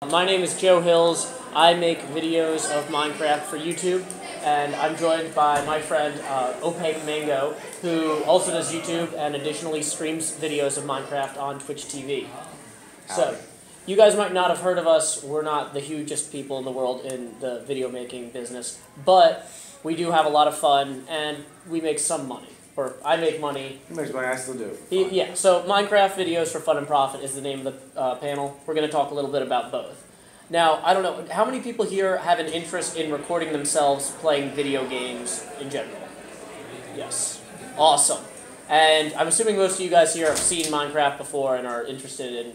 My name is Joe Hills. I make videos of Minecraft for YouTube, and I'm joined by my friend OpaqueMango, who also does YouTube and additionally streams videos of Minecraft on Twitch TV. So, you guys might not have heard of us. We're not the hugest people in the world in the video making business, but we do have a lot of fun, and we make some money. Or I make money. He makes money, I still do. Yeah, so Minecraft Videos for Fun and Profit is the name of the panel. We're going to talk a little bit about both. Now, I don't know, how many people here have an interest in recording themselves playing video games in general? Yes. Awesome. And I'm assuming most of you guys here have seen Minecraft before and are interested in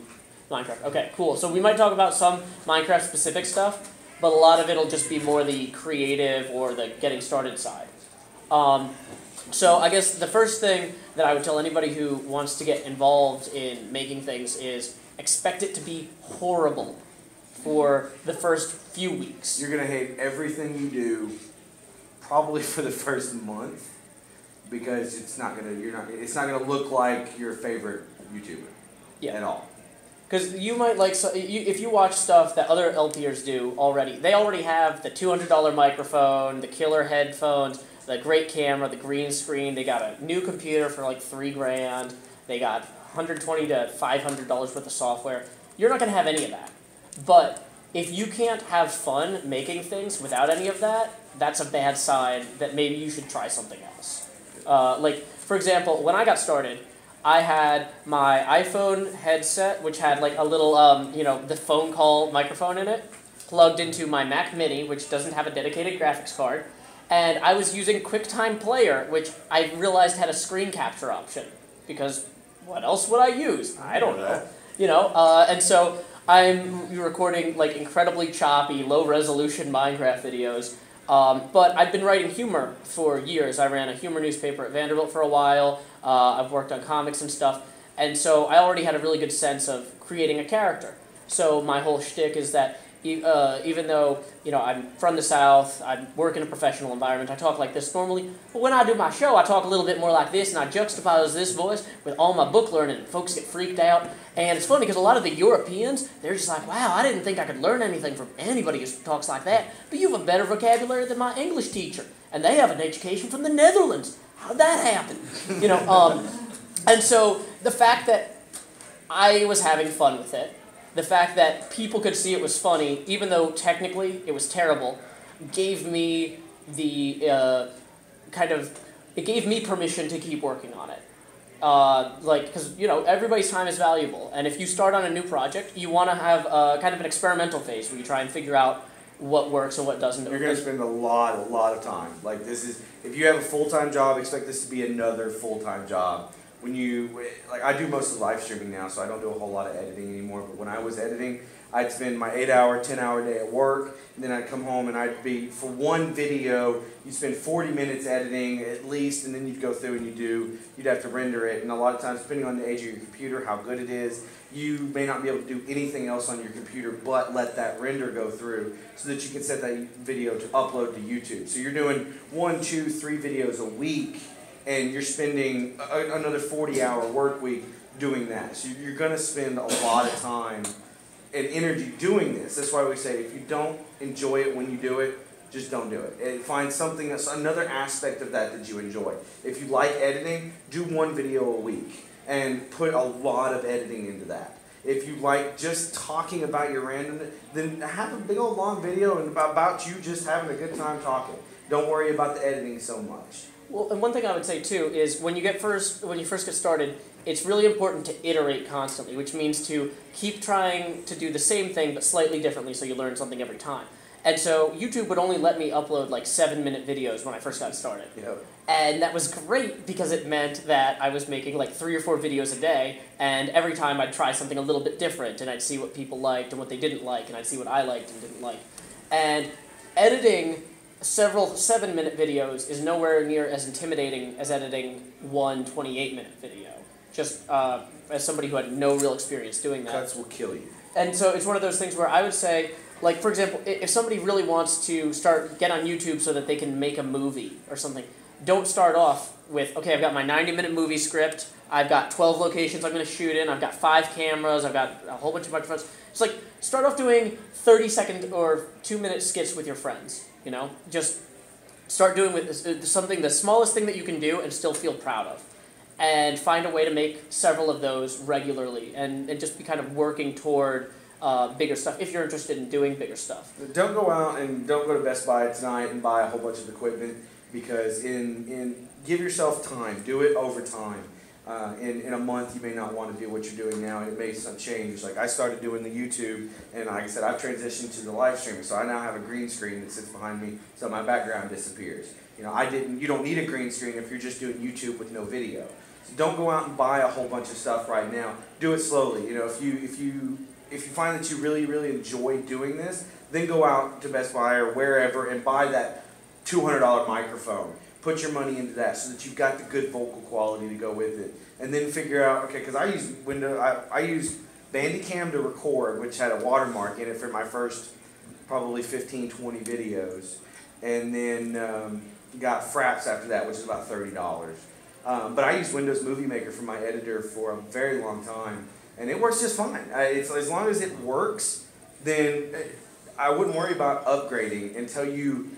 Minecraft. Okay, cool. So we might talk about some Minecraft-specific stuff, but a lot of it will just be more the creative or the getting started side. So I guess the first thing that I would tell anybody who wants to get involved in making things is expect it to be horrible for the first few weeks. You're going to hate everything you do probably for the first month because it's not going to look like your favorite YouTuber at all. Because you might like, if you watch stuff that other LPers do already, they already have the $200 microphone, the killer headphones, the great camera, the green screen. They got a new computer for like $3 grand. They got $120 to $500 worth of software. You're not going to have any of that. But if you can't have fun making things without any of that, that's a bad sign that maybe you should try something else. Like, for example, when I got started, I had my iPhone headset, which had like a little, the phone call microphone in it, plugged into my Mac Mini, which doesn't have a dedicated graphics card. And I was using QuickTime Player, which I realized had a screen capture option. Because what else would I use? I don't know. And so I'm recording like incredibly choppy, low-resolution Minecraft videos. But I've been writing humor for years. I ran a humor newspaper at Vanderbilt for a while. I've worked on comics and stuff. And so I already had a really good sense of creating a character. So my whole shtick is that even though, I'm from the South, I work in a professional environment, I talk like this normally, but when I do my show, I talk a little bit more like this, and I juxtapose this voice with all my book learning, and folks get freaked out. And it's funny, because a lot of the Europeans, they're just like, wow, I didn't think I could learn anything from anybody who talks like that, but you have a better vocabulary than my English teacher, and they have an education from the Netherlands. How'd that happen? And so the fact that I was having fun with it, the fact that people could see it was funny, even though technically it was terrible, gave me the it gave me permission to keep working on it. Because everybody's time is valuable, and if you start on a new project, you want to have kind of an experimental phase where you try and figure out what works and what doesn't. You're going to spend a lot of time. Like if you have a full-time job, expect this to be another full-time job. I do most of the live streaming now, so I don't do a whole lot of editing anymore, but when I was editing, I'd spend my 8-hour, 10-hour day at work, and then I'd come home and for one video, you'd spend 40 minutes editing at least, and then you'd go through and you'd have to render it, and a lot of times, depending on the age of your computer, how good it is, you may not be able to do anything else on your computer but let that render go through so that you can set that video to upload to YouTube. So you're doing 1, 2, 3 videos a week, and you're spending another 40-hour work week doing that. So you're going to spend a lot of time and energy doing this. That's why we say if you don't enjoy it when you do it, just don't do it. And find something that's another aspect of that you enjoy. If you like editing, do 1 video a week and put a lot of editing into that. If you like just talking about your randomness, then have a big old long video about you just having a good time talking. Don't worry about the editing so much. Well, and one thing I would say too is when you first get started, it's really important to iterate constantly, which means to keep trying to do the same thing but slightly differently so you learn something every time. And so YouTube would only let me upload like 7-minute videos when I first got started. Yep. And that was great because it meant that I was making like 3 or 4 videos a day, and every time I'd try something a little bit different, and I'd see what people liked and what they didn't like, and I'd see what I liked and didn't like. And editing several 7-minute videos is nowhere near as intimidating as editing one 28-minute video. Just as somebody who had no real experience doing that. Cuts will kill you. And so it's one of those things where I would say, like, for example, if somebody really wants to get on YouTube so that they can make a movie or something, don't start off with, okay, I've got my 90-minute movie script, I've got 12 locations I'm going to shoot in, I've got 5 cameras, I've got a whole bunch of microphones. It's like, start off doing 30-second or 2-minute skits with your friends. You know, just start doing with something, the smallest thing that you can do and still feel proud of. And find a way to make several of those regularly and just be kind of working toward bigger stuff if you're interested in doing bigger stuff. Don't go out and don't go to Best Buy tonight and buy a whole bunch of equipment, because give yourself time. Do it over time. In a month, you may not want to do what you're doing now, and it may change. Like I started doing the YouTube, and like I said, I've transitioned to the live streaming, so I now have a green screen that sits behind me, so my background disappears. You know, you don't need a green screen if you're just doing YouTube with no video. So don't go out and buy a whole bunch of stuff right now. Do it slowly. You know, if you find that you really, really enjoy doing this, then go out to Best Buy or wherever and buy that $200 microphone. Put your money into that so that you've got the good vocal quality to go with it. And then figure out, okay, because I used Bandicam to record, which had a watermark in it for my first probably 15, 20 videos. And then got Fraps after that, which is about $30. But I used Windows Movie Maker for my editor for a very long time. And it works just fine. As long as it works, then I wouldn't worry about upgrading until you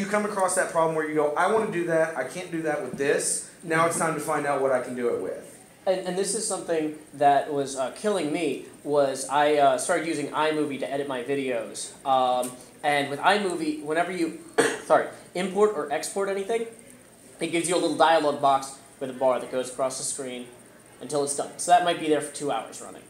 come across that problem where you go, I want to do that, I can't do that with this, now it's time to find out what I can do it with. And this is something that was killing me, was I started using iMovie to edit my videos. And with iMovie, whenever you import or export anything, it gives you a little dialog box with a bar that goes across the screen until it's done. So that might be there for 2 hours running.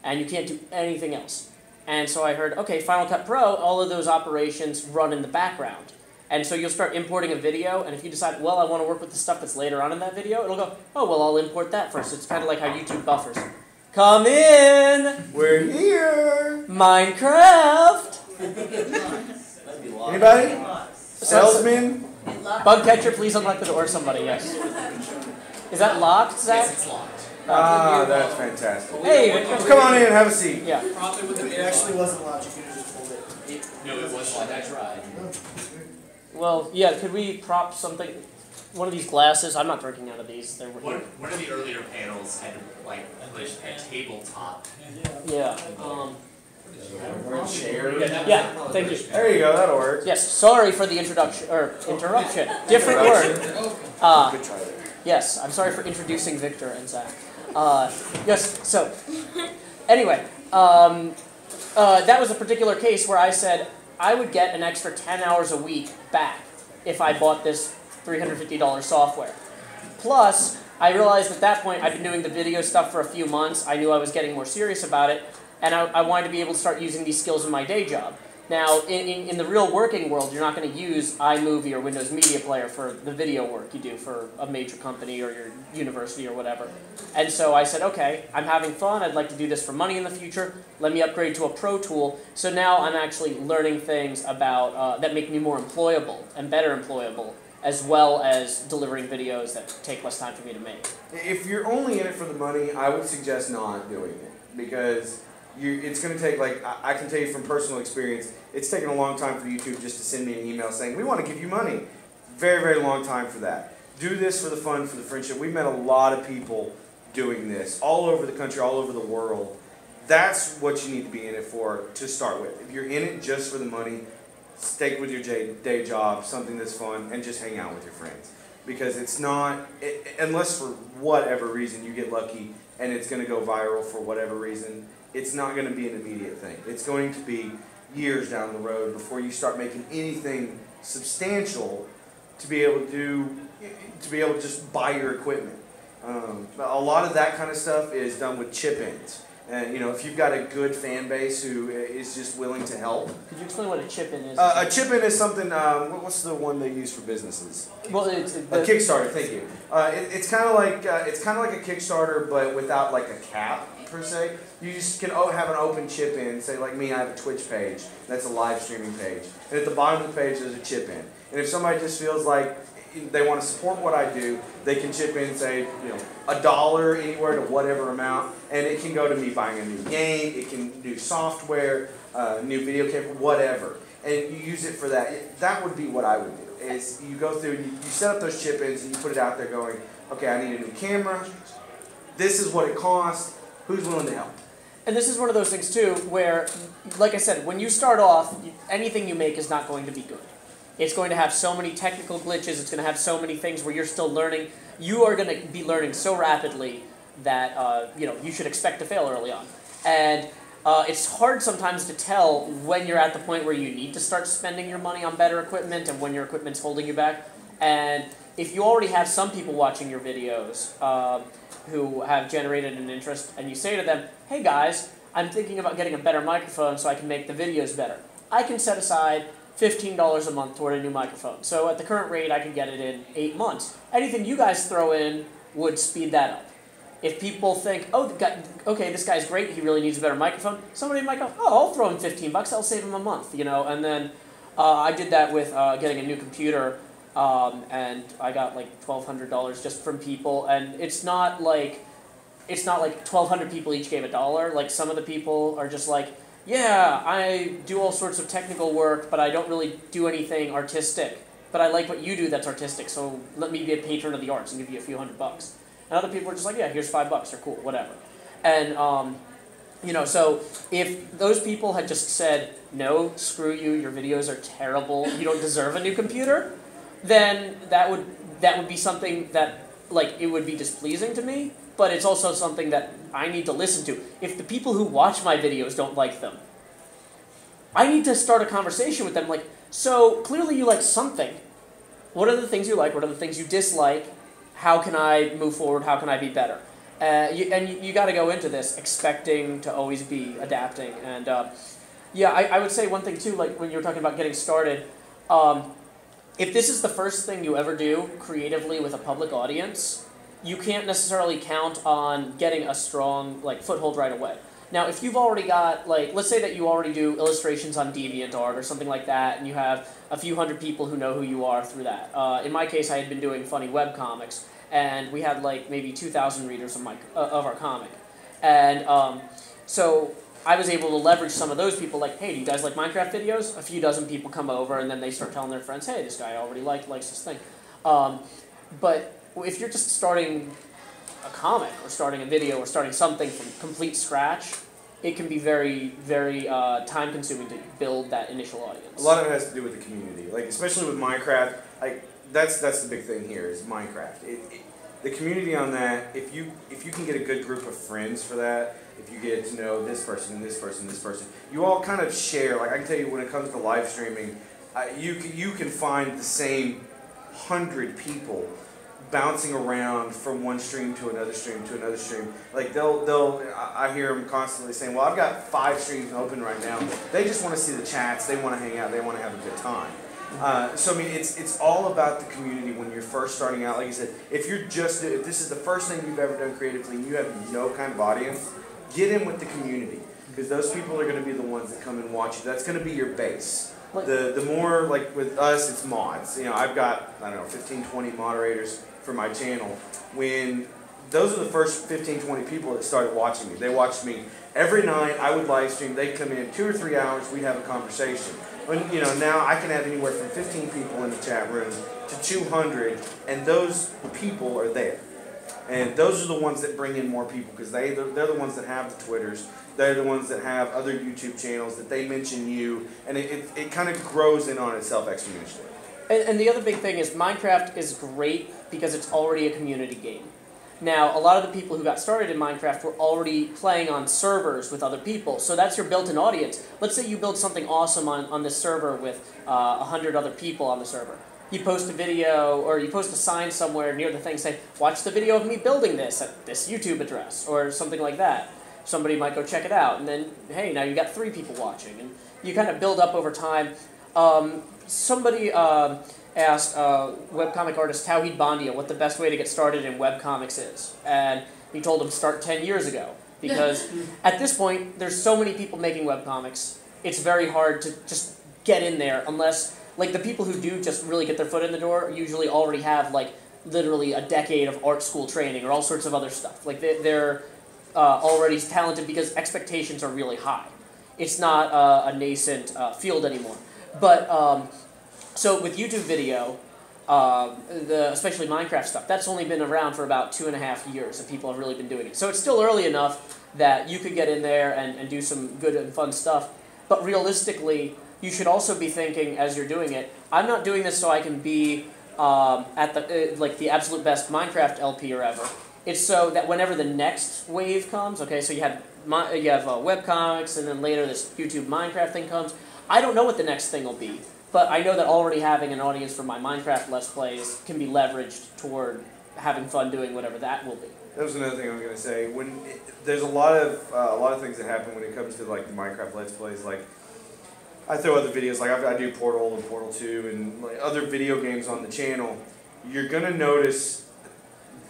And you can't do anything else. And so I heard, okay, Final Cut Pro, all of those operations run in the background. And so you'll start importing a video, and if you decide, well, I want to work with the stuff that's later on in that video, it'll go, oh, well, I'll import that first. It's kind of like how YouTube buffers. Come in! We're here! Minecraft! Anybody? Salesman? Bug catcher, please unlock the door. Somebody, yes. Is that locked, Zach? Yes, it's locked. Ah, that's fantastic. Hey, come on in, have a seat. Yeah. It actually wasn't locked. You could have just pulled it. No, it was locked. I tried. Well, yeah, could we prop something, one of these glasses? I'm not drinking out of these. They're One of the earlier panels had to push a tabletop. Yeah. Chair. Yeah, thank you. There you go, that'll work. Yes, sorry for the interruption. Different word. Good try there. Yes, I'm sorry for introducing Victor and Zach. Yes, so, anyway, that was a particular case where I said I would get an extra 10 hours a week back if I bought this $350 software. Plus, I realized at that point I'd been doing the video stuff for a few months. I knew I was getting more serious about it, and I wanted to be able to start using these skills in my day job. Now, in the real working world, you're not going to use iMovie or Windows Media Player for the video work you do for a major company or your university or whatever. And so I said, okay, I'm having fun. I'd like to do this for money in the future. Let me upgrade to a pro tool. So now I'm actually learning things about that make me more employable and better employable, as well as delivering videos that take less time for me to make. If you're only in it for the money, I would suggest not doing it, because it's going to take, like, I can tell you from personal experience, it's taken a long time for YouTube just to send me an email saying, we want to give you money. Very, very long time for that. Do this for the fun, for the friendship. We've met a lot of people doing this all over the country, all over the world. That's what you need to be in it for to start with. If you're in it just for the money, stick with your day job, something that's fun, and just hang out with your friends. Because it's not, unless for whatever reason you get lucky and it's going to go viral for whatever reason, it's not going to be an immediate thing. It's going to be years down the road before you start making anything substantial to be able to just buy your equipment. A lot of that kind of stuff is done with chip-ins. And if you've got a good fan base who is just willing to help. Could you explain what a chip-in is? A chip-in is something. What's the one they use for businesses? Well, it's a Kickstarter. Thank you. It's kind of like a Kickstarter, but without like a cap per se. You just can have an open chip-in. Say like me, I have a Twitch page. That's a live streaming page, and at the bottom of the page there's a chip-in. And if somebody just feels like they want to support what I do, they can chip in, say, $1 anywhere to whatever amount, and it can go to me buying a new game, it can do software, new video camera, whatever, and you use it for that. That would be what I would do. Is you go through and you set up those chip-ins and you put it out there going, okay, I need a new camera. This is what it costs. Who's willing to help? And this is one of those things too where, like I said, when you start off, anything you make is not going to be good. It's going to have so many technical glitches, it's going to have so many things where you're still learning. You are going to be learning so rapidly that you should expect to fail early on. And it's hard sometimes to tell when you're at the point where you need to start spending your money on better equipment and when your equipment's holding you back. And if you already have some people watching your videos who have generated an interest, and you say to them, hey guys, I'm thinking about getting a better microphone so I can make the videos better. I can set aside $15 a month toward a new microphone. So at the current rate, I can get it in 8 months. Anything you guys throw in would speed that up. If people think, oh, okay, this guy's great, he really needs a better microphone, somebody might go, oh, I'll throw him $15, I'll save him a month, And then I did that with getting a new computer, and I got like $1,200 just from people, and it's not like 1,200 people each gave $1. Like some of the people are just like, yeah, I do all sorts of technical work, but I don't really do anything artistic. But I like what you do that's artistic, so let me be a patron of the arts and give you a few $100. And other people are just like, yeah, here's $5, or cool, whatever. And, so if those people had just said, no, screw you, your videos are terrible, you don't deserve a new computer, then that would be something that, it would be displeasing to me, but it's also something that I need to listen to. If the people who watch my videos don't like them, I need to start a conversation with them, so clearly you like something. What are the things you like? What are the things you dislike? How can I move forward? How can I be better? You got to go into this expecting to always be adapting. And I would say one thing too, when you were talking about getting started, if this is the first thing you ever do creatively with a public audience, you can't necessarily count on getting a strong foothold right away. Now, if you've already got, let's say that you already do illustrations on DeviantArt or something like that, and you have a few hundred people who know who you are through that. In my case, I had been doing funny webcomics, and we had maybe 2,000 readers of our comic. And so I was able to leverage some of those people, hey, do you guys like Minecraft videos? A few dozen people come over, and then they start telling their friends, hey, this guy I already likes this thing. But if you're just starting a comic or starting a video or starting something from complete scratch, it can be very, very time-consuming to build that initial audience. A lot of it has to do with the community, especially with Minecraft. That's the big thing here is Minecraft. The community on that. If you can get a good group of friends for that, if you get to know this person, this person, this person, you all kind of share. I can tell you when it comes to live streaming, you can find the same 100 people bouncing around from one stream to another stream to another stream. I hear them constantly saying, well, I've got 5 streams open right now. They just want to see the chats. They want to hang out. They want to have a good time. It's all about the community when you're first starting out. Like you said, if this is the first thing you've ever done creatively and you have no kind of audience, get in with the community because those people are going to be the ones that come and watch you. That's going to be your base. The more, with us, it's mods. I've got, 15, 20 moderators for my channel. When those are the first 15, 20 people that started watching me. They watched me every night. I would live stream. They'd come in 2 or 3 hours. We'd have a conversation. Now I can have anywhere from 15 people in the chat room to 200, and those people are there. And those are the ones that bring in more people because they're the ones that have the Twitters. They're the ones that have other YouTube channels that they mention you, and it kind of grows in on itself exponentially. And the other big thing is Minecraft is great because it's already a community game. Now, a lot of the people who got started in Minecraft were already playing on servers with other people, so that's your built-in audience. Let's say you build something awesome on this server with 100 other people on the server. You post a video, or you post a sign somewhere near the thing saying, watch the video of me building this at this YouTube address, or something like that. Somebody might go check it out, and then, hey, now you got 3 people watching, and you kind of build up over time. Somebody asked webcomic artist Tawhid Bandia what the best way to get started in webcomics is, and he told him start 10 years ago, because at this point, there's so many people making webcomics, it's very hard to just get in there, unless, the people who do just really get their foot in the door usually already have, literally a decade of art school training or all sorts of other stuff. They're already talented because expectations are really high. It's not a nascent field anymore. But, so with YouTube video, especially Minecraft stuff, that's only been around for about 2.5 years, and people have really been doing it. So it's still early enough that you could get in there and do some good and fun stuff. But realistically, you should also be thinking as you're doing it, I'm not doing this so I can be at the like the absolute best Minecraft LP or ever. It's so that whenever the next wave comes, okay, so you have webcomics, and then later this YouTube Minecraft thing comes. I don't know what the next thing will be, but I know that already having an audience for my Minecraft Let's Plays can be leveraged toward having fun doing whatever that will be. That was another thing I was gonna say. There's a lot of things that happen when it comes to like the Minecraft Let's Plays. Like I throw other videos, like I do Portal and Portal 2 and like other video games on the channel. You're gonna notice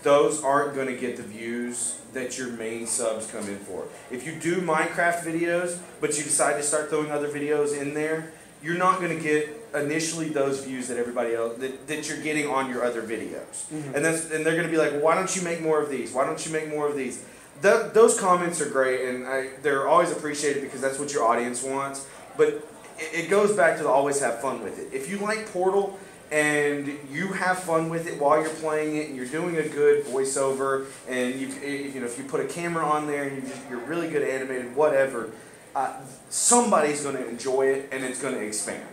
those aren't gonna get the views that your main subs come in for. If you do Minecraft videos, but you decide to start throwing other videos in there, you're not going to get initially those views that everybody else that you're getting on your other videos. Mm-hmm. And they're going to be like, well, why don't you make more of these? Why don't you make more of these? Those comments are great, and they're always appreciated because that's what your audience wants. But it goes back to the always have fun with it. If you like Portal and you have fun with it while you're playing it, and you're doing a good voiceover, and if you put a camera on there and you're really good animated, whatever, somebody's going to enjoy it, and it's going to expand.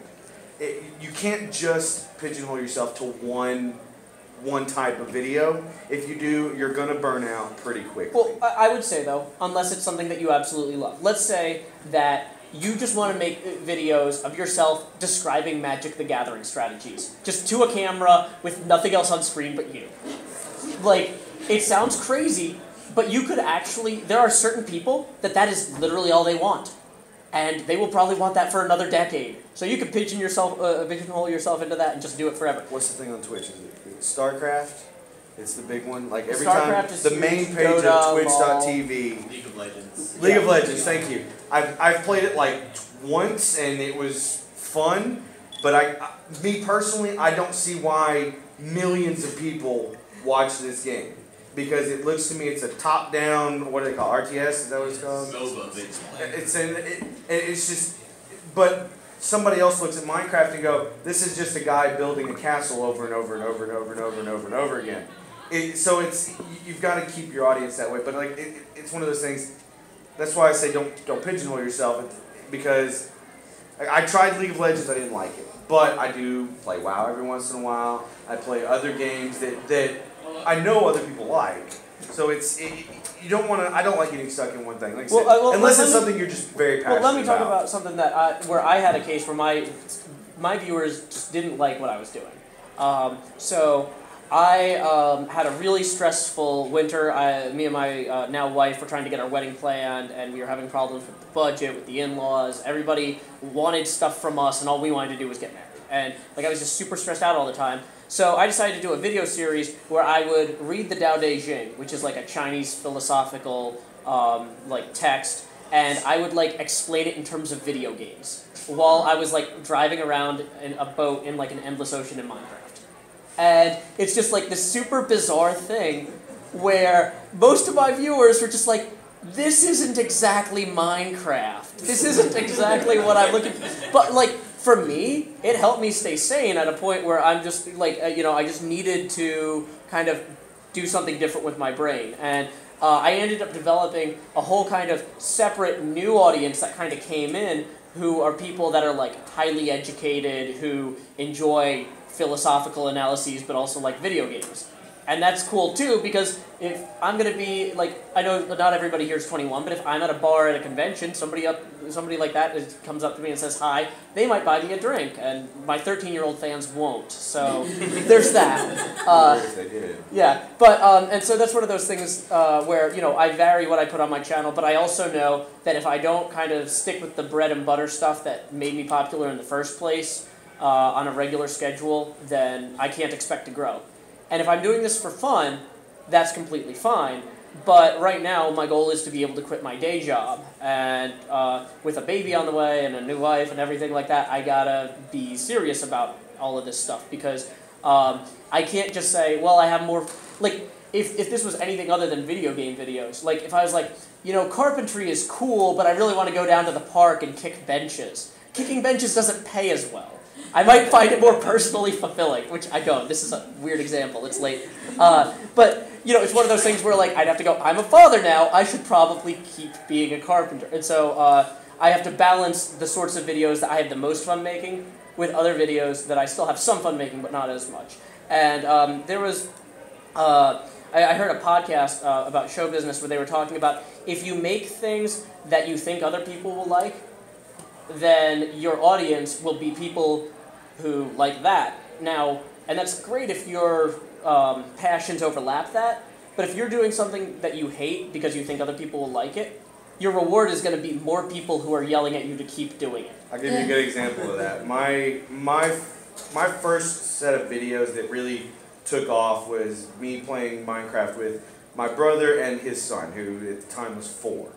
You can't just pigeonhole yourself to one type of video. If you do, you're going to burn out pretty quickly. Well, I would say though, unless it's something that you absolutely love. Let's say that you just want to make videos of yourself describing Magic the Gathering strategies. Just to a camera with nothing else on screen but you. Like, it sounds crazy, but you could actually, there are certain people that is literally all they want. And they will probably want that for another decade. So you could pigeonhole yourself into that and just do it forever. What's the thing on Twitch? Is it StarCraft? It's the big one. Like every StarCraft time, the main page of Twitch.tv. League of Legends. League of Legends, thank you. I've played it like once and it was fun, but me personally, I don't see why millions of people watch this game. Because it looks to me, it's a top-down, what do they call it, RTS? Is that what it's called? MOBA. It's just, but somebody else looks at Minecraft and go, this is just a guy building a castle over and over and over and over and over and over and over again. So you've got to keep your audience that way. But like it's one of those things. That's why I say don't pigeonhole yourself, because I tried League of Legends, I didn't like it, but I do play WoW every once in a while. I play other games that I know other people like. So you don't want to. I don't like getting stuck in one thing. Like unless it's something you're just very passionate about. Well, let me talk about something that where I had a case where my viewers just didn't like what I was doing. So I had a really stressful winter. Me and my now wife were trying to get our wedding planned, and we were having problems with the budget, with the in-laws. Everybody wanted stuff from us, and all we wanted to do was get married. And like I was just super stressed out all the time. So I decided to do a video series where I would read the Tao Te Ching, which is like a Chinese philosophical like text, and I would like explain it in terms of video games while I was like driving around in a boat in like an endless ocean in Minecraft. And it's just like this super bizarre thing where most of my viewers were just like, this isn't exactly Minecraft. This isn't exactly what I'm looking for. But like, for me, it helped me stay sane at a point where I'm just like, I just needed to kind of do something different with my brain. And I ended up developing a whole kind of separate new audience that kind of came in, who are people that are like highly educated, who enjoy philosophical analyses, but also like video games. And that's cool too, because if I'm going to be, like, I know not everybody here is 21, but if I'm at a bar at a convention, somebody like that comes up to me and says hi, they might buy me a drink, and my 13-year-old fans won't. So there's that. If they did. Yeah, but, and so that's one of those things where, I vary what I put on my channel, but I also know that if I don't kind of stick with the bread and butter stuff that made me popular in the first place on a regular schedule, then I can't expect to grow. And if I'm doing this for fun, that's completely fine. But right now, my goal is to be able to quit my day job. And with a baby on the way and a new wife and everything like that, I gotta be serious about all of this stuff. Because I can't just say, well, I have more... Like, if this was anything other than video game videos, like if I was like, carpentry is cool, but I really want to go down to the park and kick benches. Kicking benches doesn't pay as well. I might find it more personally fulfilling, which I don't. This is a weird example. It's late. But, you know, it's one of those things where, like, I'd have to go, I'm a father now. I should probably keep being a carpenter. And so I have to balance the sorts of videos that I have the most fun making with other videos that I still have some fun making, but not as much. And there was... I heard a podcast about show business where they were talking about if you make things that you think other people will like, then your audience will be people who like that. Now, and that's great if your passions overlap that, but if you're doing something that you hate because you think other people will like it, your reward is going to be more people who are yelling at you to keep doing it. I'll give you a good example of that. My first set of videos that really took off was me playing Minecraft with my brother and his son, who at the time was 4.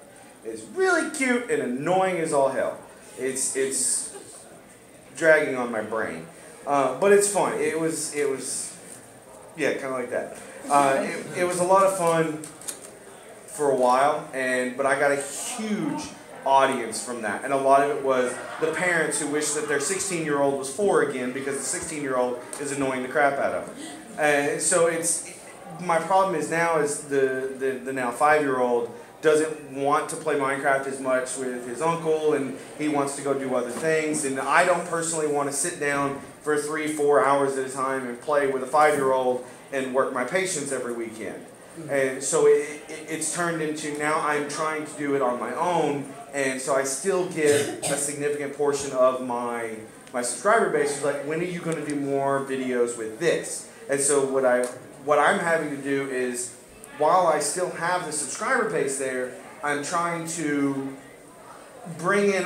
It's really cute and annoying as all hell. It's dragging on my brain, but it's fun. It was yeah, kind of like that. It was a lot of fun for a while, but I got a huge audience from that, and a lot of it was the parents who wish that their 16-year-old was 4 again because the 16-year-old is annoying the crap out of them. And so my problem is now is the now 5-year-old doesn't want to play Minecraft as much with his uncle, and he wants to go do other things, and I don't personally want to sit down for 3-4 hours at a time and play with a 5-year-old and work my patience every weekend. And so it's turned into now I'm trying to do it on my own, and so I still get a significant portion of my subscriber base who's like, when are you going to do more videos with this? And so what I'm having to do is, while I still have the subscriber base there, I'm trying to bring in,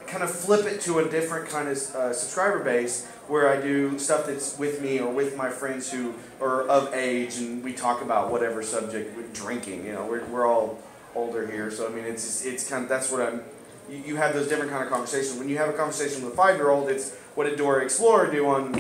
kind of flip it to a different kind of subscriber base where I do stuff that's with me or with my friends who are of age, and we talk about whatever subject, with drinking. You know, we're all older here, so I mean it's kind of, that's what you have those different kind of conversations. When you have a conversation with a 5-year-old, it's what did Dora Explorer do on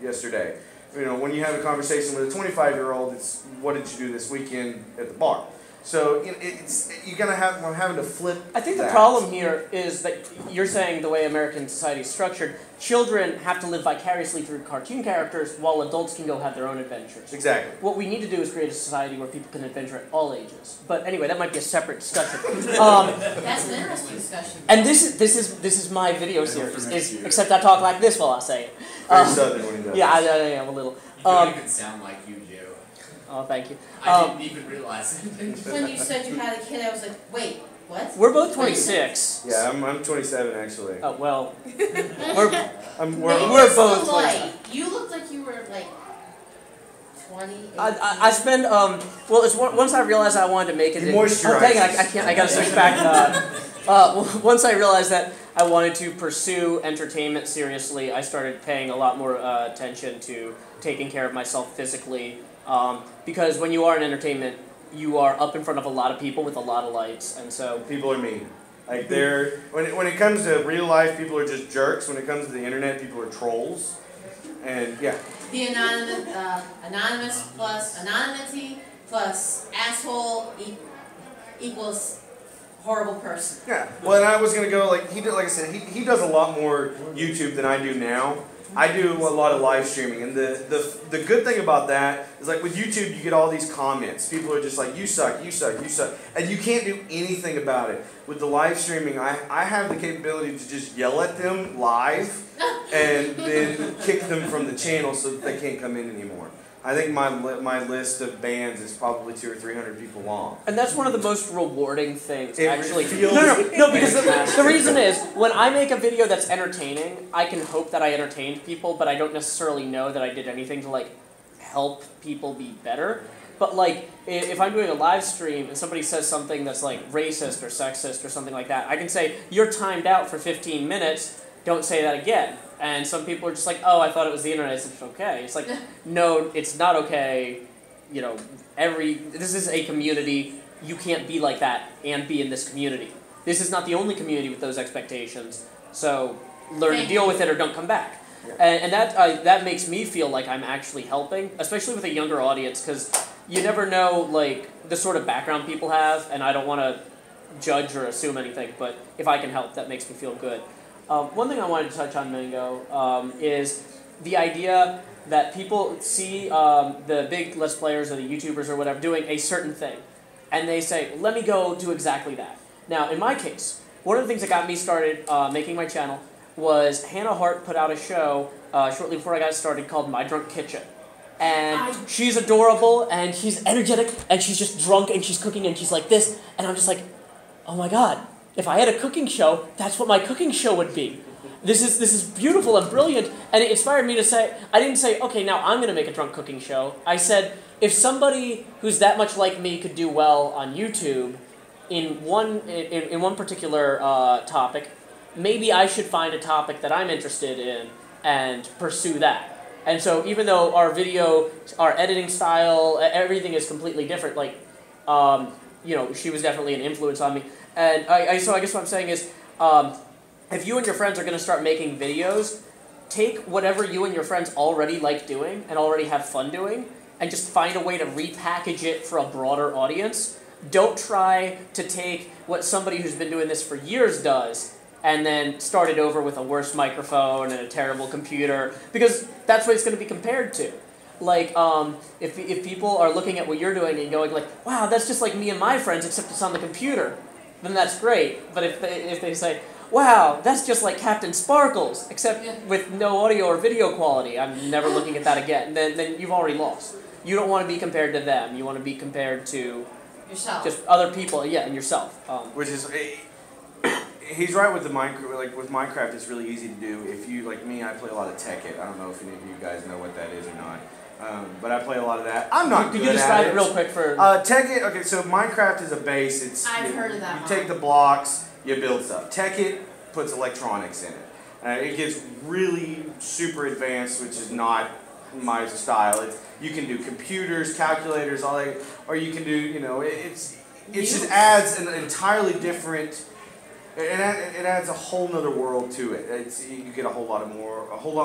yesterday. You know, when you have a conversation with a 25-year-old, it's what did you do this weekend at the bar. So I'm having to flip. I think the problem here is that you're saying the way American society is structured, children have to live vicariously through cartoon characters while adults can go have their own adventures. Exactly. What we need to do is create a society where people can adventure at all ages. But anyway, that might be a separate discussion. That's an interesting discussion. And this is my video series, except I talk like this while I say it. Very southern when he does. Yeah, I am a little. You don't even sound like you, Joe. Oh, thank you. I didn't even realize it. When you said you had a kid, I was like, wait, what? We're both 26. Yeah, I'm 27 actually. Oh, well. We're We're both light. You looked like you were like 20. I spend well, it's once I realized I wanted to make it. Moisturize. Oh, dang it! I can't. I gotta switch back. Once I realized that I wanted to pursue entertainment seriously, I started paying a lot more attention to taking care of myself physically. Because when you are in entertainment, you are up in front of a lot of people with a lot of lights, and so people are mean. Like when it comes to real life, people are just jerks. When it comes to the internet, people are trolls. And yeah. The anonymous plus anonymity plus asshole equals horrible person. Yeah. Well, and I was gonna go like I said, he does a lot more YouTube than I do now. I do a lot of live streaming, and the good thing about that is, like, with YouTube, you get all these comments. People are just like, you suck, you suck, you suck, and you can't do anything about it. With the live streaming, I have the capability to just yell at them live and then kick them from the channel so that they can't come in anymore. I think my list of bans is probably 200 or 300 people long. And that's one of the most rewarding things, It actually. feels No, because the reason is, when I make a video that's entertaining, I can hope that I entertained people, but I don't necessarily know that I did anything to, like, help people be better. But, like, if I'm doing a live stream and somebody says something that's, like, racist or sexist or something like that, I can say, you're timed out for 15 minutes, don't say that again. And some people are just like, oh, I thought it was the internet, it's okay. It's like, no, it's not okay. You know, this is a community. You can't be like that and be in this community. This is not the only community with those expectations. So learn to deal with it or don't come back. Yeah. And that makes me feel like I'm actually helping, especially with a younger audience, because you never know, like, the sort of background people have, and I don't want to judge or assume anything, but if I can help, that makes me feel good. one thing I wanted to touch on, Mango, is the idea that people see the big Let's Players or the YouTubers or whatever doing a certain thing, and they say, let me go do exactly that. Now, in my case, one of the things that got me started making my channel was Hannah Hart put out a show shortly before I got started called My Drunk Kitchen. And she's adorable, and she's energetic, and she's just drunk, and she's cooking, and she's like this, and I'm just like, oh my god, if I had a cooking show, that's what my cooking show would be. This is beautiful and brilliant, and it inspired me to say, I didn't say, okay, now I'm going to make a drunk cooking show. I said, if somebody who's that much like me could do well on YouTube in one particular topic, maybe I should find a topic that I'm interested in and pursue that. And so even though our video, our editing style, everything is completely different, like, you know, she was definitely an influence on me. And so I guess what I'm saying is, if you and your friends are going to start making videos, take whatever you and your friends already like doing and already have fun doing, and just find a way to repackage it for a broader audience. Don't try to take what somebody who's been doing this for years does and then start it over with a worse microphone and a terrible computer, because that's what it's going to be compared to. Like, if people are looking at what you're doing and going like, wow, that's just like me and my friends, except it's on the computer, then that's great. But if they say, wow, that's just like Captain Sparkles, except with no audio or video quality, I'm never looking at that again, then you've already lost. You don't want to be compared to them. You want to be compared to Yourself. just other people, yeah, and yourself. Which is, he's right with the Minecraft. Like with Minecraft, it's really easy to do. If you like me, I play a lot of etiquette. I don't know if any of you guys know what that is or not, but I play a lot of that. I'm not good at it. Could you describe it real quick for? Etiquette. Okay, so Minecraft is a base. It's I've heard of that. You take the blocks, you build stuff. Etiquette puts electronics in it. It gets really super advanced, which is not my style. You can do computers, calculators, all that, or you can do, you know, it just adds an entirely different. It adds a whole nother world to it. You get a whole lot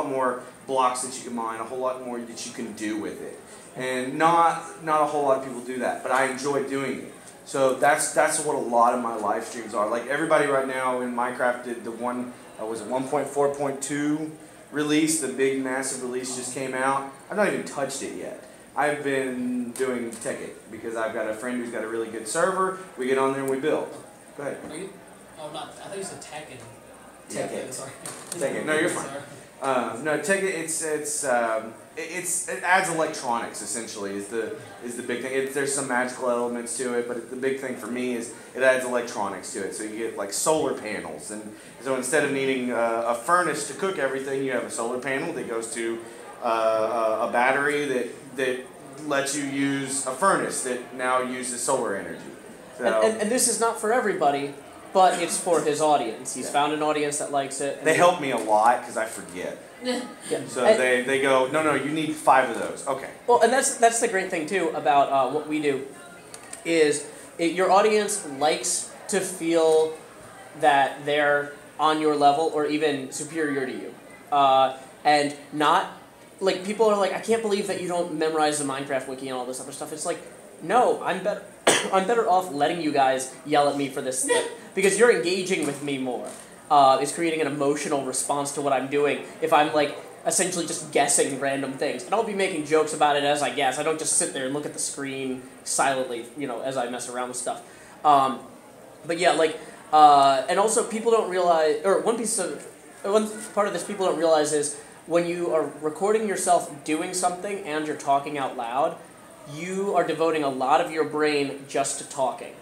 more blocks that you can mine, a whole lot more that you can do with it, and not a whole lot of people do that. But I enjoy doing it. So that's what a lot of my live streams are. Like everybody right now in Minecraft did the one was it 1.4.2 release, the big massive release just came out. I've not even touched it yet. I've been doing Tekkit because I've got a friend who's got a really good server. We get on there and we build. Go ahead. Are you? Oh, not. I thought you said Tekken. Tekkit. Sorry. Tekkit. No, you're fine. No, Tekkit. It adds electronics essentially is the big thing. There's some magical elements to it, but the big thing for me is it adds electronics to it. So you get like solar panels, and so instead of needing a furnace to cook everything, you have a solar panel that goes to a battery that lets you use a furnace that now uses solar energy. So, and this is not for everybody, but it's for his audience. He's found an audience that likes it. They help me a lot because I forget. Yeah. So they go, no, you need 5 of those. Okay. Well, and that's the great thing too about what we do, is your audience likes to feel that they're on your level or even superior to you, and not like people are like, I can't believe that you don't memorize the Minecraft wiki and all this other stuff. It's like, no, I'm better. I'm better off letting you guys yell at me for this thing because you're engaging with me more. Is creating an emotional response to what I'm doing if I'm like essentially just guessing random things. And I'll be making jokes about it as I guess. I don't just sit there and look at the screen silently, you know, as I mess around with stuff. But yeah, like, and also people don't realize, or one part of this people don't realize is when you are recording yourself doing something and you're talking out loud, you are devoting a lot of your brain just to talking.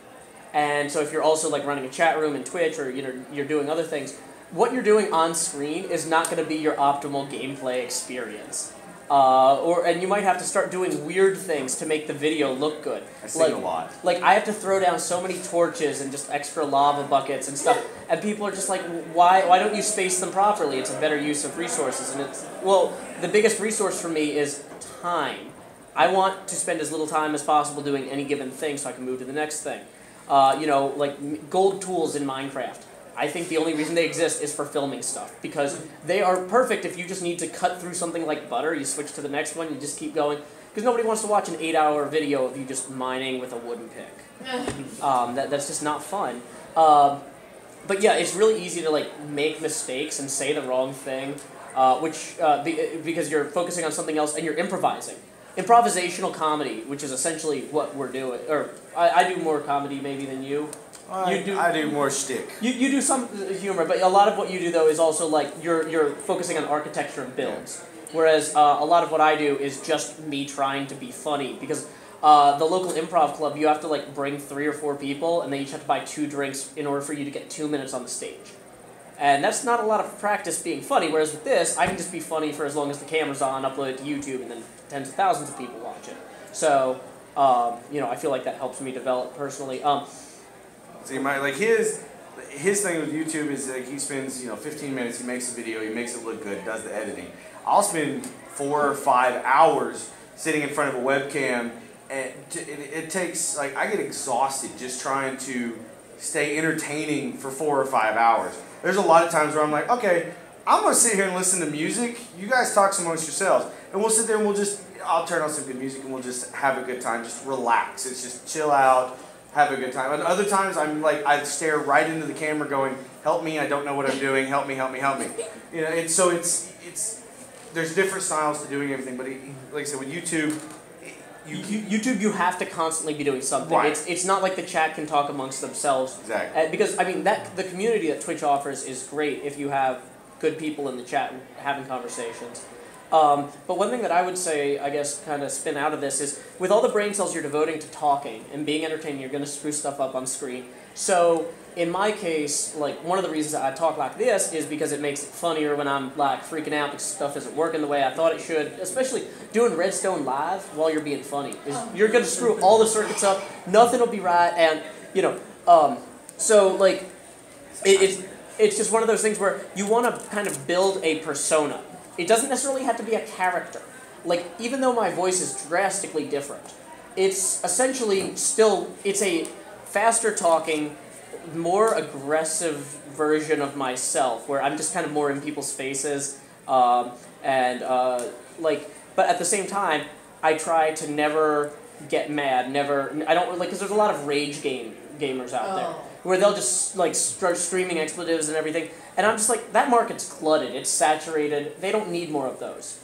And so if you're also like running a chat room in Twitch or you're doing other things, what you're doing on screen is not going to be your optimal gameplay experience. And you might have to start doing weird things to make the video look good. I sing a lot. Like I have to throw down so many torches and just extra lava buckets and stuff, and people are just like, why don't you space them properly? It's a better use of resources, and the biggest resource for me is time. I want to spend as little time as possible doing any given thing so I can move to the next thing. Like gold tools in Minecraft. I think the only reason they exist is for filming stuff, because they are perfect if you just need to cut through something like butter, you switch to the next one, you just keep going, because nobody wants to watch an 8-hour video of you just mining with a wooden pick. That's just not fun. but yeah, it's really easy to like make mistakes and say the wrong thing, because you're focusing on something else and you're improvising. Improvisational comedy, which is essentially what we're doing, or I do more comedy maybe than you. I do more shtick. You do some humor, but a lot of what you do though is also like you're focusing on architecture and builds. Whereas a lot of what I do is just me trying to be funny, because the local improv club, you have to like bring 3 or 4 people, and they each have to buy 2 drinks in order for you to get 2 minutes on the stage. And that's not a lot of practice being funny, whereas with this, I can just be funny for as long as the camera's on, upload it to YouTube, and then tens of thousands of people watch it. So, I feel like that helps me develop personally. See, his thing with YouTube is like he spends 15 minutes, he makes a video, he makes it look good, does the editing. I'll spend 4 or 5 hours sitting in front of a webcam, and it takes, like, I get exhausted just trying to stay entertaining for 4 or 5 hours. There's a lot of times where I'm like, okay, I'm going to sit here and listen to music. You guys talk amongst yourselves. And we'll sit there and I'll turn on some good music and we'll just have a good time, just relax. It's just chill out, have a good time. And other times I stare right into the camera going, help me, I don't know what I'm doing, help me, help me, help me. And so there's different styles to doing everything, but like I said, with YouTube, YouTube, you have to constantly be doing something. Right. It's not like the chat can talk amongst themselves. Exactly. Because the community that Twitch offers is great if you have good people in the chat and having conversations. But one thing that I would say, I guess, kind of spin out of this is, with all the brain cells you're devoting to talking and being entertaining, you're going to screw stuff up on screen. So in my case, like, one of the reasons I talk like this is because it makes it funnier when I'm like freaking out because stuff isn't working the way I thought it should. Especially doing Redstone live while you're being funny. You're going to screw all the circuits up, nothing will be right, and so like it's just one of those things where you want to kind of build a persona. It doesn't necessarily have to be a character. Like, even though my voice is drastically different, it's essentially still, it's a faster talking, more aggressive version of myself, where I'm just kind of more in people's faces, but at the same time, I try to never get mad, because there's a lot of rage gamers out there, where they'll just like start streaming expletives and everything, and I'm just like, that market's flooded, it's saturated, they don't need more of those.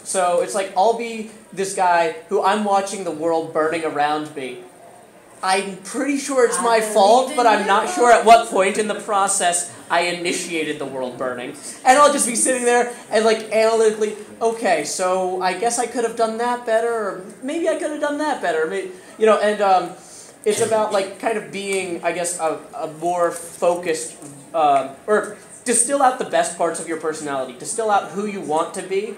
So it's like, I'll be this guy who I'm watching the world burning around me. I'm pretty sure it's my fault, but I'm not sure at what point in the process I initiated the world burning. And I'll just be sitting there and like analytically, okay, so I guess I could have done that better, or maybe I could have done that better. It's about like kind of being, I guess, a more focused, or distill out the best parts of your personality, distill out who you want to be,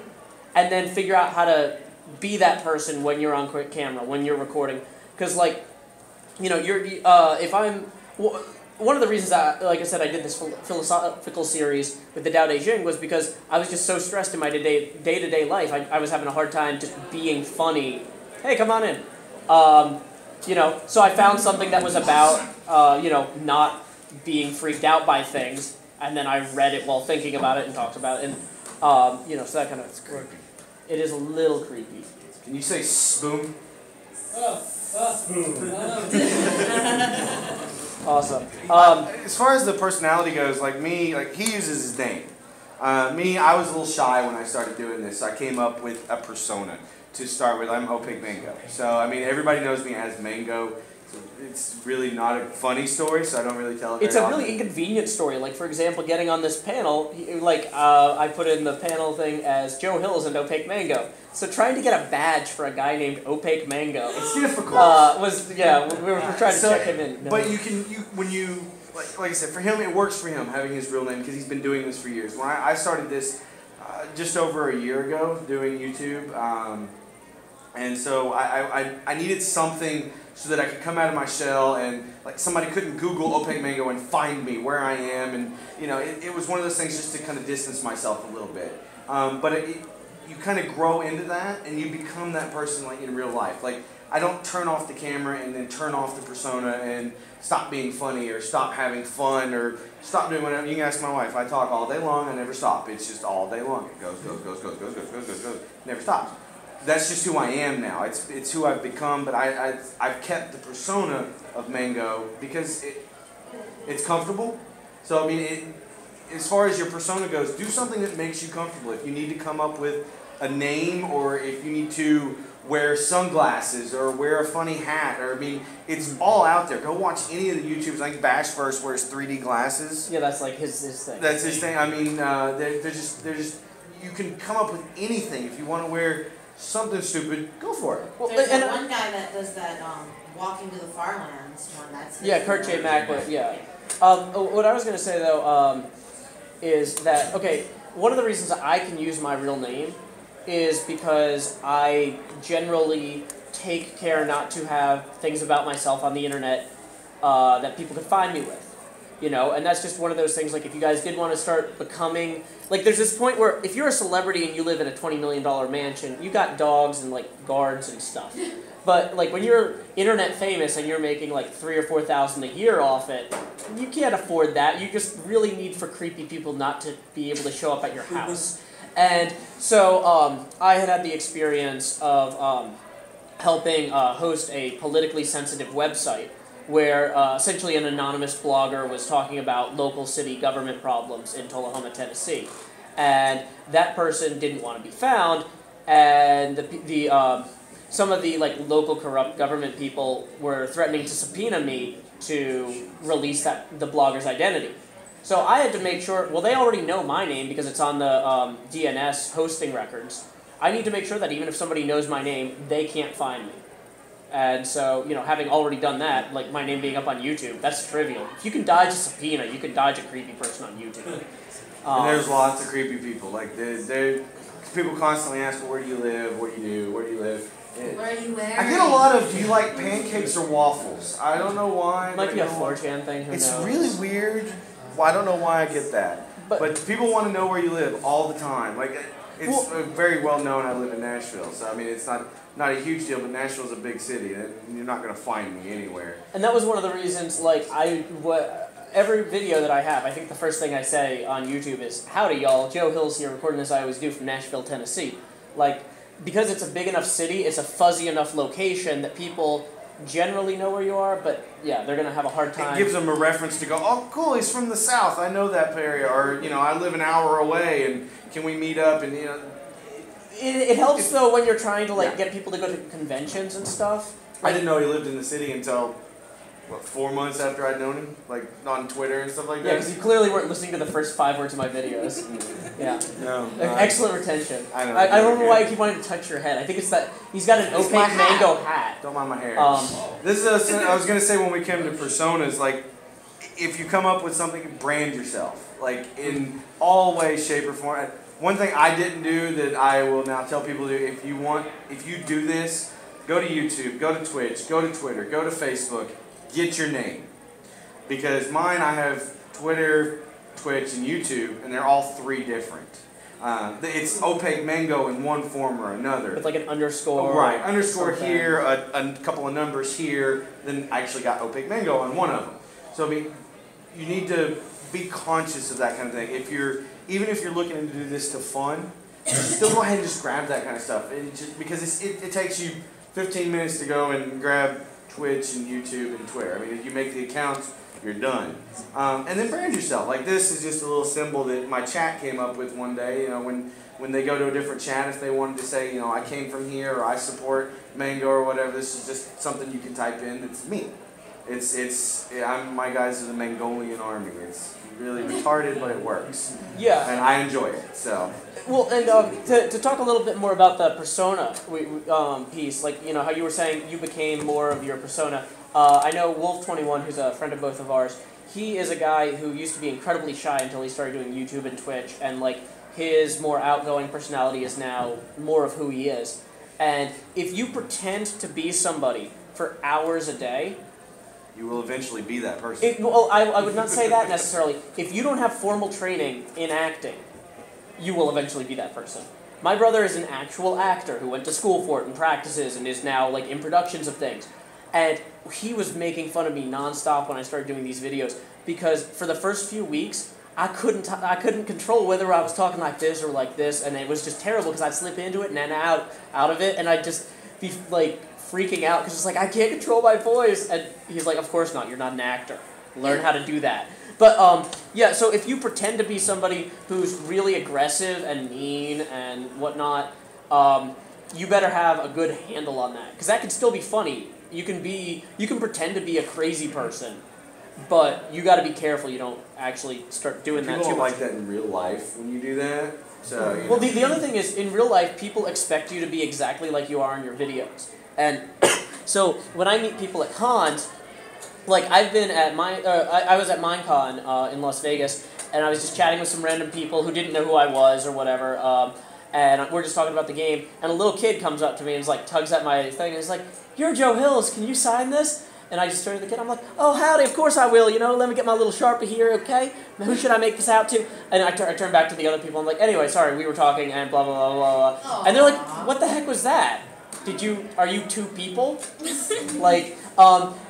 and then figure out how to be that person when you're on camera, when you're recording. Because like, one of the reasons that, like I said, I did this philosophical series with the Tao Te Ching was because I was just so stressed in my day-to-day life. I was having a hard time just being funny. Hey, come on in. So I found something that was about, not being freaked out by things, and then I read it while thinking about it and talked about it, and, so that kind of, it is a little creepy. Can you say spoon? Awesome. As far as the personality goes, like me, like he uses his name. I was a little shy when I started doing this. So I came up with a persona to start with. I'm OpaqueMango. So everybody knows me as Mango. So it's really not a funny story, so I don't really tell it. It's a really inconvenient story. Like, for example, getting on this panel, I put in the panel thing as Joe Hills and OpaqueMango. So trying to get a badge for a guy named OpaqueMango, it's difficult. We were trying to check him in. No. But like I said, for him, it works for him having his real name because he's been doing this for years. When I started this just over a year ago doing YouTube, and so I needed something so that I could come out of my shell and like somebody couldn't Google OpaqueMango and find me where I am, and it was one of those things just to kind of distance myself a little bit. But you kind of grow into that and you become that person like in real life. Like I don't turn off the camera and then turn off the persona and stop being funny or stop having fun or stop doing whatever. You can ask my wife. I talk all day long. I never stop. It's just all day long. It goes. Never stops. That's just who I am now. It's who I've become, but I've kept the persona of Mango because it's comfortable, So I mean, as far as your persona goes, do something that makes you comfortable. If you need to come up with a name, or if you need to wear sunglasses or wear a funny hat, or I mean, it's all out there. Go watch any of the YouTubers. I think Bash First wears 3D glasses. Yeah, that's like his thing. That's his thing. I mean, they're just you can come up with anything. If you want to wear something stupid, go for it. Well, There's and, that one guy that does that walking to the farlands one. That's his yeah, Kurt J. one. Mack. Yeah. What I was gonna say though is that okay, one of the reasons I can use my real name is because I generally take care not to have things about myself on the internet that people could find me with. You know, and that's just one of those things, like if you guys did want to start becoming, like there's this point where if you're a celebrity and you live in a $20 million mansion, you got dogs and like guards and stuff. But like when you're internet famous and you're making like $3,000 or $4,000 a year off it, you can't afford that. You just really need for creepy people not to be able to show up at your house. And so I had the experience of helping host a politically sensitive website where essentially an anonymous blogger was talking about local city government problems in Tullahoma, Tennessee. And that person didn't want to be found, and some of the like local corrupt government people were threatening to subpoena me to release the blogger's identity. So I had to make sure, well, they already know my name because it's on the DNS hosting records. I need to make sure that even if somebody knows my name, they can't find me. And so, you know, having already done that, like my name being up on YouTube, that's trivial. If you can dodge a subpoena, you can dodge a creepy person on YouTube. And there's lots of creepy people. Like, people constantly ask, well, where do you live? What do you do? Where do you live? Where are you wearing? I get a lot of, do you like pancakes or waffles? I don't know why. It might be a 4chan thing, who It's knows? really weird. Well, I don't know why I get that. But people want to know where you live all the time. Like, it's very well known I live in Nashville. So, I mean, it's not a huge deal, but Nashville's a big city, and you're not going to find me anywhere. And that was one of the reasons, like, every video that I have, I think the first thing I say on YouTube is, howdy y'all, Joe Hills here, recording as I always do from Nashville, Tennessee. Like, because it's a big enough city, it's a fuzzy enough location that people generally know where you are, but yeah, they're going to have a hard time. It gives them a reference to go, oh, cool, he's from the South, I know that area, or, you know, I live an hour away, and can we meet up, and, you know. It helps, though, when you're trying to, like, get people to go to conventions and stuff. I didn't know he lived in the city until, what, 4 months after I'd known him? Like, on Twitter and stuff like that? Yeah, because you clearly weren't listening to the first 5 words of my videos. Yeah. No. Excellent retention. I know. I don't know why I keep wanting to touch your head. I think it's that he's got an OpaqueMango hat. Don't mind my hair. This is I was going to say when we came to personas, like, if you come up with something, brand yourself. Like, in all ways, shape, or form. One thing I didn't do that I will now tell people to do, if you do this, go to YouTube, go to Twitch, go to Twitter, go to Facebook, get your name. Because mine, I have Twitter, Twitch, and YouTube, and they're all 3 different. It's OpaqueMango in one form or another. With like an underscore. Oh, right, underscore something. here, a couple of numbers here, then I actually got OpaqueMango on one of them. So I mean, you need to be conscious of that kind of thing. Even if you're looking to do this to fun, still go ahead and just grab that kind of stuff. Because it takes you 15 minutes to go and grab Twitch and YouTube and Twitter. I mean, if you make the accounts, you're done. And then brand yourself. Like, this is just a little symbol that my chat came up with one day. You know, when they go to a different chat, if they wanted to say, you know, I came from here, or I support Mango or whatever, this is just something you can type in. It's me. My guys are the Mongolian army. It's really retarded, but it works. Yeah. And I enjoy it, so. Well, and to talk a little bit more about the persona piece, like, you know, how you were saying you became more of your persona. I know Wolf21, who's a friend of both of ours, he is a guy who used to be incredibly shy until he started doing YouTube and Twitch, and, like, his more outgoing personality is now more of who he is. And if you pretend to be somebody for hours a day, you will eventually be that person. Well, I would not say that necessarily. If you don't have formal training in acting, you will eventually be that person. My brother is an actual actor who went to school for it and practices and is now like in productions of things. And he was making fun of me nonstop when I started doing these videos because for the first few weeks, I couldn't control whether I was talking like this or like this, and it was just terrible because I'd slip into it and then out of it, and I'd just be like freaking out because it's like I can't control my voice. And he's like, "Of course not. You're not an actor. Learn how to do that." But yeah, so if you pretend to be somebody who's really aggressive and mean and whatnot, you better have a good handle on that, because that can still be funny. You can pretend to be a crazy person, but you got to be careful you don't actually start doing that too much. People don't like that in real life when you do that. So well, the other thing is, in real life, people expect you to be exactly like you are in your videos, and so when I meet people at cons, like I've been at I was at Minecon in Las Vegas, and I was just chatting with some random people who didn't know who I was or whatever, and we're just talking about the game, and a little kid comes up to me and is like tugs at my thing and is like, "You're Joe Hills, can you sign this?" And I just turned to the kid, I'm like, "Oh, howdy, of course I will, let me get my little Sharpie here, okay? Now, who should I make this out to?" And I turn back to the other people, I'm like, "Anyway, sorry, we were talking, and blah, blah, blah, blah, blah." And they're like, "What the heck was that? Are you two people?" Like,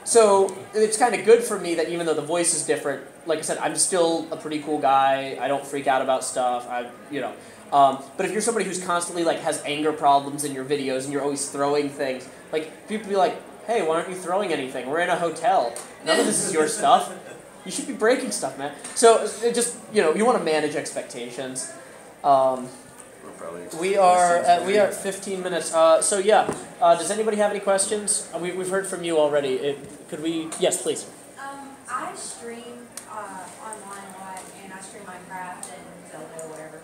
so it's kind of good for me that even though the voice is different, like I said, I'm still a pretty cool guy, I don't freak out about stuff, but if you're somebody who's constantly, like, has anger problems in your videos, and you're always throwing things, like, people be like, "Hey, why aren't you throwing anything? We're in a hotel. None of this is your stuff. You should be breaking stuff, man." So, it just, you want to manage expectations. We are at 15 minutes. So, yeah, does anybody have any questions? We've heard from you already. Yes, please. I stream online a lot, and I stream Minecraft and Zelda or whatever.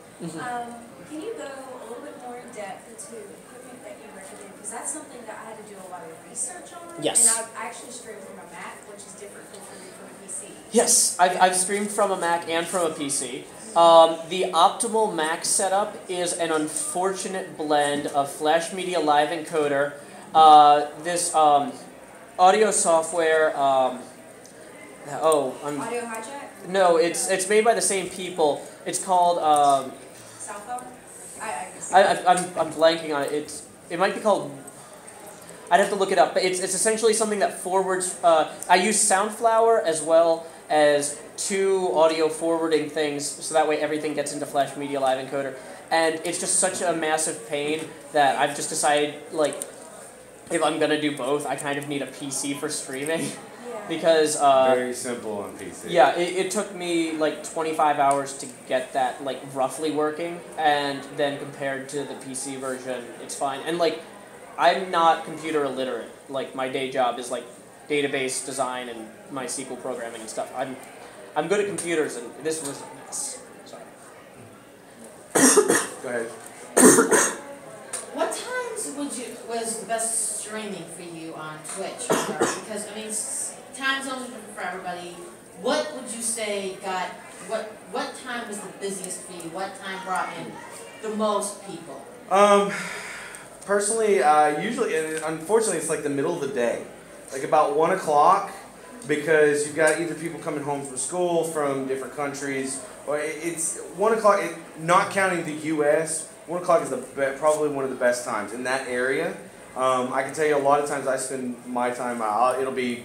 Can you go a little bit more in depth into equipment that you recommend? Because that's something that I had to do a lot of research on. Yes. And I actually stream from a Mac, which is different from a PC. Yes, I've streamed from a Mac and from a PC. The optimal Mac setup is an unfortunate blend of Flash Media Live Encoder, this audio software. Audio Hijack? No, it's made by the same people. It's called. Cell phone? I'm blanking on it. It might be called. I'd have to look it up, but it's essentially something that forwards. I use Soundflower as well as 2 audio forwarding things, so that way everything gets into Flash Media Live Encoder. And it's just such a massive pain that I've just decided, like, if I'm gonna do both, I kind of need a PC for streaming. Because very simple on PC. Yeah, it took me like 25 hours to get that like roughly working, and then compared to the PC version, it's fine. And like, I'm not computer illiterate. Like, my day job is like database design and MySQL programming and stuff. I'm good at computers, and this was a mess. Sorry. Go ahead. What times was the best streaming for you on Twitch? Because I mean, time zones are different for everybody. What would you say what time was the busiest for you? What time brought in the most people? Personally, usually, and unfortunately, it's like the middle of the day, like about 1 o'clock, because you've got either people coming home from school from different countries, or it's 1 o'clock. Not counting the U.S., 1 o'clock is probably one of the best times in that area. I can tell you a lot of times I spend my time. It'll be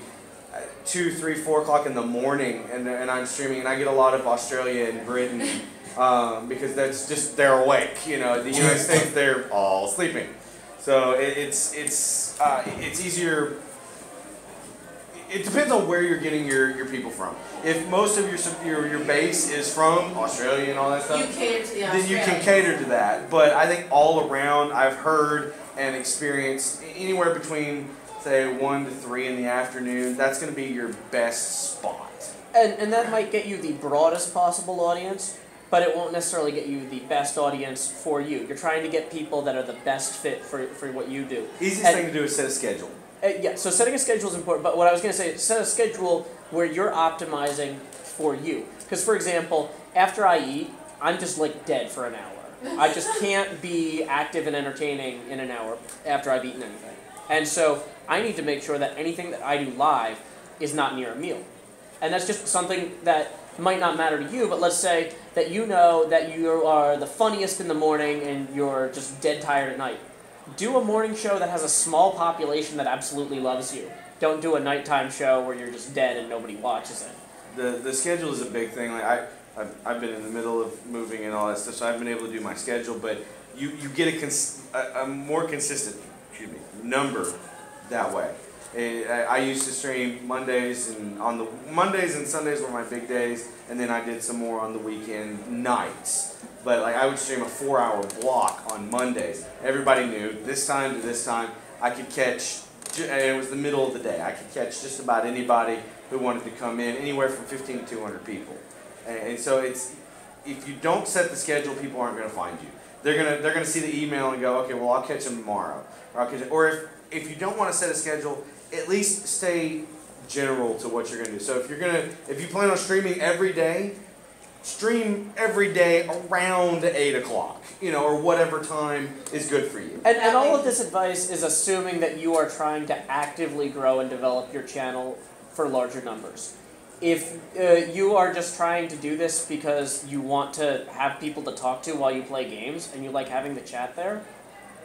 2, 3, 4 o'clock in the morning, and I'm streaming, and I get a lot of Australia and Britain because that's just they're awake. The United States, they're all sleeping, so it's easier. It depends on where you're getting your people from. If most of your base is from Australia and all that stuff, you cater to the then you can cater to that. But I think all around, I've heard and experienced anywhere between, say, 1 to 3 in the afternoon, that's going to be your best spot. And that might get you the broadest possible audience, but it won't necessarily get you the best audience for you. You're trying to get people that are the best fit for what you do. Easiest thing to do is set a schedule. Yeah, so setting a schedule is important, but what I was going to say is set a schedule where you're optimizing for you. Because, for example, after I eat, I'm just, like, dead for an hour. I just can't be active and entertaining in an hour after I've eaten anything. And so I need to make sure that anything that I do live is not near a meal. And that's just something that might not matter to you, but let's say that you know that you are the funniest in the morning and you're just dead tired at night. Do a morning show that has a small population that absolutely loves you. Don't do a nighttime show where you're just dead and nobody watches it. The schedule is a big thing. Like I've been in the middle of moving and all that stuff, so I've been able to do my schedule, but you get a more consistent number that way. I used to stream Mondays and Mondays and Sundays were my big days, and then I did some more on the weekend nights. But like I would stream a 4-hour block on Mondays. Everybody knew this time to this time I could catch, and it was the middle of the day. I could catch just about anybody who wanted to come in, anywhere from 15 to 200 people. And so it's, if you don't set the schedule, people aren't going to find you. They're gonna see the email and go, okay, well I'll catch them tomorrow, or if you don't want to set a schedule, at least stay general to what you're going to do. So if you plan on streaming every day, stream every day around 8 o'clock, or whatever time is good for you. And all of this advice is assuming that you are trying to actively grow and develop your channel for larger numbers. If you are just trying to do this because you want to have people to talk to while you play games and you like having the chat there,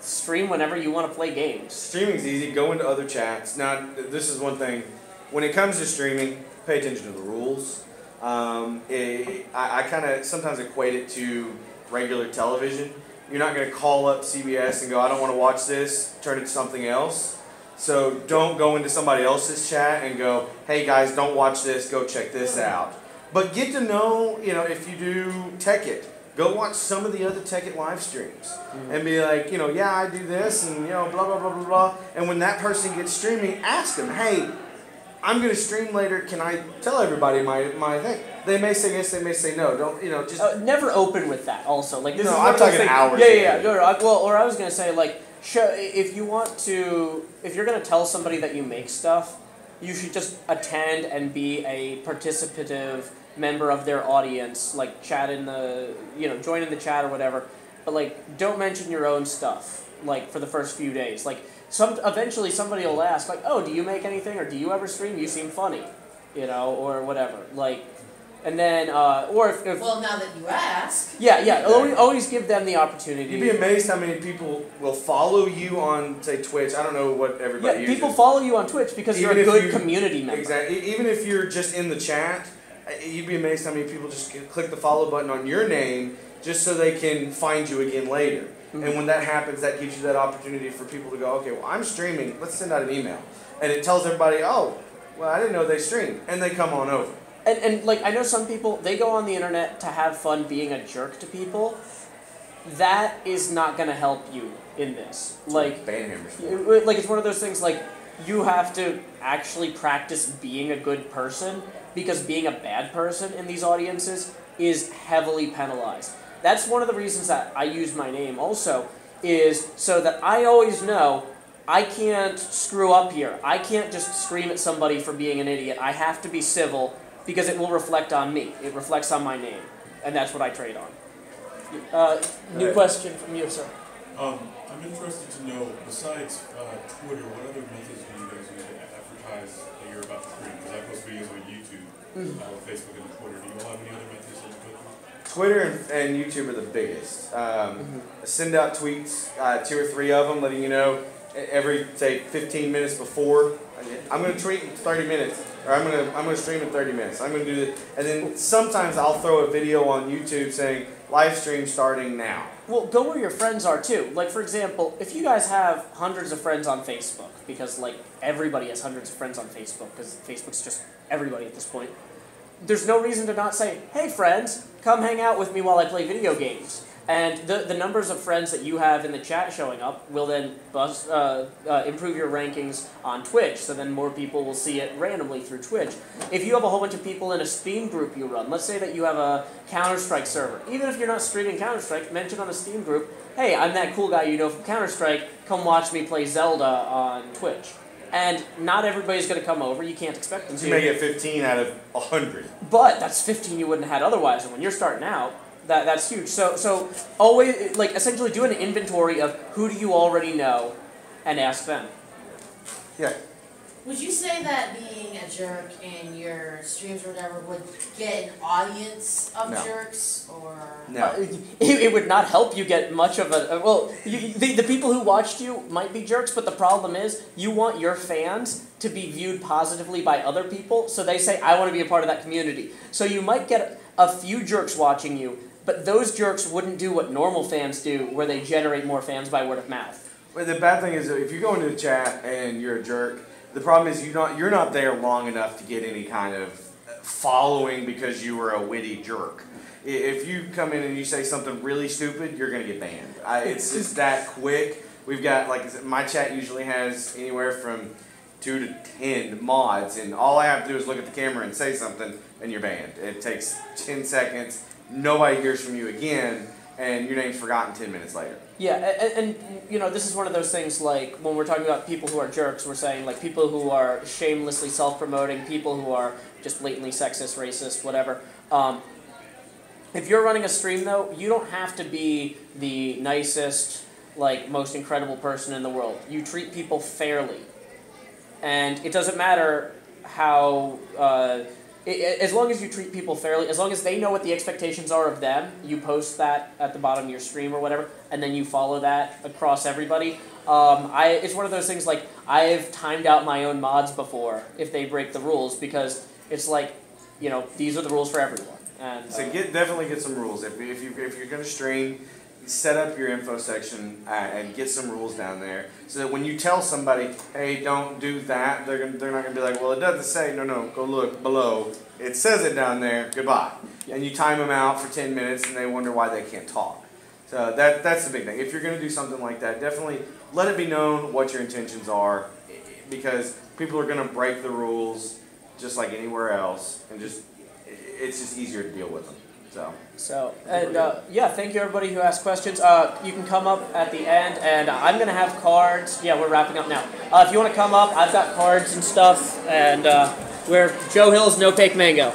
stream whenever you want to play games. Streaming's easy. Go into other chats. Now, this is one thing. When it comes to streaming, pay attention to the rules. I kind of sometimes equate it to regular television. You're not going to call up CBS and go, I don't want to watch this, turn it to something else. So don't go into somebody else's chat and go, hey guys, don't watch this, go check this out. But get to know, if you do etiquette, go watch some of the other etiquette live streams and be like, yeah, I do this and, blah, blah, blah, blah, blah. And when that person gets streaming, ask them, hey, I'm going to stream later, can I tell everybody my thing? They may say yes, they may say no. Don't, just... never open with that also. Like, this is I'm talking hours. Yeah. Or I was going to say, like, if you're going to tell somebody that you make stuff, you should just attend and be a participative member of their audience, like chat in the, join in the chat or whatever, but like don't mention your own stuff, like for the first few days. Like eventually somebody will ask, like, oh, do you make anything or do you ever stream? You seem funny, or whatever. Like, and then, or if well, now that you ask. Yeah, always give them the opportunity. You'd be amazed how many people will follow you on, say, Twitch. I don't know what everybody uses. People follow you on Twitch because you're a good community member. Exactly. Even if you're just in the chat, you'd be amazed how many people just click the follow button on your name just so they can find you again later. Mm-hmm. And when that happens, that gives you that opportunity for people to go, okay, well, I'm streaming. Let's send out an email. And it tells everybody, oh, well, I didn't know they streamed. And they come on over. And like, I know some people, they go on the internet to have fun being a jerk to people. That is not going to help you in this. Like, it's one of those things, like, you have to actually practice being a good person, because being a bad person in these audiences is heavily penalized. That's one of the reasons that I use my name also, is so that I always know I can't screw up here. I can't just scream at somebody for being an idiot. I have to be civil, because it will reflect on me. It reflects on my name, and that's what I trade on. New question from you, sir. I'm interested to know, besides Twitter, what other methods do you guys use to advertise that you're about to stream? Because I post videos on YouTube, Facebook, and Twitter. Do you all have any other methods that you go through? Twitter and YouTube are the biggest. Send out tweets, 2 or 3 of them, letting you know every, say, 15 minutes before. I'm going to tweet in 30 minutes, or I'm going to stream in 30 minutes. I'm going to do this, and then sometimes I'll throw a video on YouTube saying live stream starting now. Well, go where your friends are too. Like, for example, if you guys have hundreds of friends on Facebook, because like everybody has hundreds of friends on Facebook, because Facebook's just everybody at this point. There's no reason to not say, hey friends, come hang out with me while I play video games. And the numbers of friends that you have in the chat showing up will then improve your rankings on Twitch, so then more people will see it randomly through Twitch. If you have a whole bunch of people in a Steam group you run, let's say that you have a Counter-Strike server, even if you're not streaming Counter-Strike, mention on the Steam group, hey, I'm that cool guy you know from Counter-Strike, come watch me play Zelda on Twitch. And not everybody's going to come over, you can't expect them to. You may get 15 out of 100. But that's 15 you wouldn't have had otherwise, and when you're starting out, that's huge. So always, like, essentially do an inventory of who do you already know and ask them. Yeah. Would you say that being a jerk in your streams or whatever would get an audience of jerks, or? No. It would not help you get much of a, well, the people who watched you might be jerks, but the problem is you want your fans to be viewed positively by other people, so they say, I want to be a part of that community. So you might get a few jerks watching you, but those jerks wouldn't do what normal fans do, where they generate more fans by word of mouth. Well, the bad thing is, if you go into the chat and you're a jerk, The problem is you're not there long enough to get any kind of following because you were a witty jerk. If you come in and you say something really stupid, you're going to get banned. It's just that quick. We've got, like, my chat usually has anywhere from 2 to 10 mods, and all I have to do is look at the camera and say something, and you're banned. It takes 10 seconds, nobody hears from you again, and your name's forgotten 10 minutes later. Yeah, and you know, this is one of those things, like, when we're talking about people who are jerks, we're saying, like, people who are shamelessly self-promoting, people who are just blatantly sexist, racist, whatever. If you're running a stream, though, you don't have to be the nicest, like, most incredible person in the world. You treat people fairly. And it doesn't matter how, as long as you treat people fairly, as long as they know what the expectations are of them, you post that at the bottom of your stream or whatever, and then you follow that across everybody. It's one of those things, like, I've timed out my own mods before if they break the rules, because it's like, you know, these are the rules for everyone. And, so definitely get some rules. If you're going to stream, set up your info section and get some rules down there, so that when you tell somebody, hey, don't do that, they're not going to be like, well, it doesn't say, no, go look below. It says it down there, goodbye. And you time them out for 10 minutes and they wonder why they can't talk. So that's the big thing. If you're going to do something like that, definitely let it be known what your intentions are, because people are going to break the rules just like anywhere else, and it's just easier to deal with them. Yeah, thank you everybody who asked questions. You can come up at the end, and I'm going to have cards. Yeah, we're wrapping up now. If you want to come up, I've got cards and stuff, and we're Joe Hills and OpaqueMango.